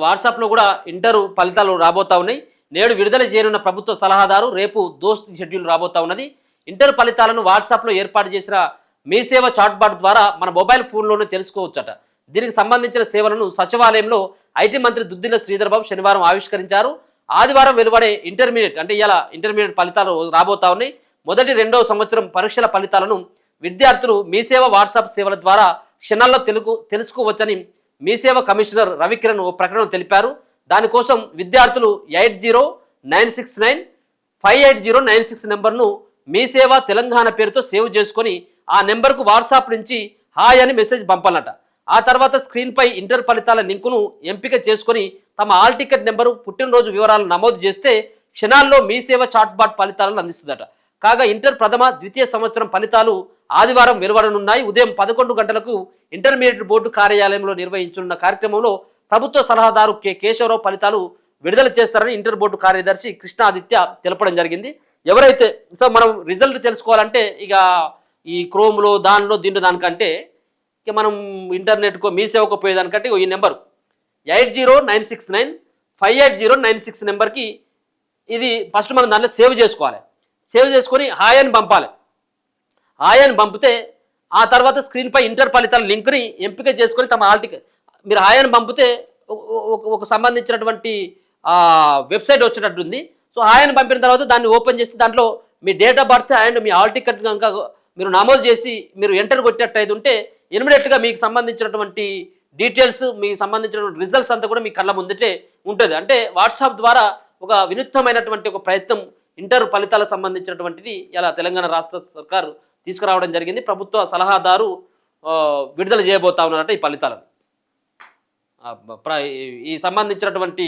వాట్సాప్లో కూడా ఇంటర్ ఫలితాలు రాబోతా ఉన్నాయి. నేడు విడుదల చేయనున్న ప్రభుత్వ సలహాదారు రేపు దోస్త్ షెడ్యూల్ రాబోతా ఉన్నది. ఇంటర్ ఫలితాలను వాట్సాప్లో ఏర్పాటు చేసిన మీ సేవ చాట్బాట్ ద్వారా మన మొబైల్ ఫోన్లోనే తెలుసుకోవచ్చట. దీనికి సంబంధించిన సేవలను సచివాలయంలో ఐటీ మంత్రి దుద్దిల్ల శ్రీధర్ బాబు శనివారం ఆవిష్కరించారు. ఆదివారం వెలువడే ఇంటర్మీడియట్ అంటే ఇలా ఇంటర్మీడియట్ ఫలితాలు రాబోతా ఉన్నాయి. మొదటి రెండవ సంవత్సరం పరీక్షల ఫలితాలను విద్యార్థులు మీ సేవ వాట్సాప్ సేవల ద్వారా క్షణాల్లో తెలుసుకోవచ్చని మీ సేవ కమిషనర్ రవికిరణ్ ఓ ప్రకటనలో తెలిపారు. దానికోసం విద్యార్థులు 8096958096 నెంబర్ను మీ సేవ తెలంగాణ పేరుతో సేవ్ చేసుకొని ఆ నెంబర్కు వాట్సాప్ నుంచి హాయ్ అని మెసేజ్ పంపాలట. ఆ తర్వాత స్క్రీన్పై ఇంటర్ ఫలితాల లింకును ఎంపిక చేసుకొని తమ ఆల్ టికెట్ నెంబరు పుట్టినరోజు వివరాలు నమోదు చేస్తే క్షణాల్లో మీ సేవ చాట్బాట్ ఫలితాలను అందిస్తుందట. కాగా ఇంటర్ ప్రథమ ద్వితీయ సంవత్సరం ఫలితాలు ఆదివారం వెలువడనున్నాయి. ఉదయం 11 గంటలకు ఇంటర్మీడియట్ బోర్డు కార్యాలయంలో నిర్వహించనున్న కార్యక్రమంలో ప్రభుత్వ సలహాదారు కేశవరావు ఫలితాలు విడుదల చేస్తారని ఇంటర్ బోర్డు కార్యదర్శి కృష్ణాదిత్య తెలపడం జరిగింది. ఎవరైతే మనం రిజల్ట్ తెలుసుకోవాలంటే ఇక ఈ క్రోమ్లో దీంట్లో దానికంటే ఇక మనం ఇంటర్నెట్కో మీ సేవకు పోయేదానికంటే ఈ నెంబరు 8096958096 నెంబర్కి ఇది ఫస్ట్ మనం దాంట్లో సేవ్ చేసుకోవాలి. సేవ్ చేసుకొని హాయ్ అని పంపాలి. హాయ్ అని పంపితే ఆ తర్వాత స్క్రీన్పై ఇంటర్ ఫలితాల లింక్ని ఎంపిక చేసుకొని తమ హాల్టికెట్ మీరు హాయ్ అని పంపితే ఒక సంబంధించినటువంటి వెబ్సైట్ వచ్చేటట్టుంది. సో హాయ్ అని పంపిన తర్వాత దాన్ని ఓపెన్ చేస్తే దాంట్లో మీ డేట్ ఆఫ్ బర్త్ అండ్ మీ హాల్ టికెట్ కనుక మీరు నమోదు చేసి మీరు ఎంటర్ కొట్టేటట్టు ఉంటే ఇమీడియట్గా మీకు సంబంధించినటువంటి డీటెయిల్స్ మీకు సంబంధించినటువంటి రిజల్ట్స్ అంతా కూడా మీ కళ్ళ ముందటే ఉంటుంది. అంటే వాట్సాప్ ద్వారా ఒక వినూత్నమైనటువంటి ఒక ప్రయత్నం ఇంటర్ ఫలితాలకు సంబంధించినటువంటిది ఇలా తెలంగాణ రాష్ట్ర సర్కారు తీసుకురావడం జరిగింది. ప్రభుత్వ సలహాదారు విడుదల చేయబోతా ఉన్నారట ఈ ఫలితాలను. ఈ సంబంధించినటువంటి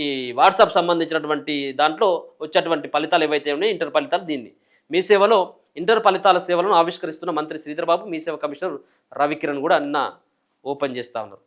ఈ వాట్సాప్ సంబంధించినటువంటి దాంట్లో వచ్చేటువంటి ఫలితాలు ఏవైతే ఉన్నాయో ఇంటర్ ఫలితాలు దీన్ని మీ సేవలో ఇంటర్ ఫలితాల సేవలను ఆవిష్కరిస్తున్న మంత్రి శ్రీధర్ బాబు మీ సేవ కమిషనర్ రవికిరణ్ కూడా నిన్న ఓపెన్ చేస్తూ ఉన్నారు.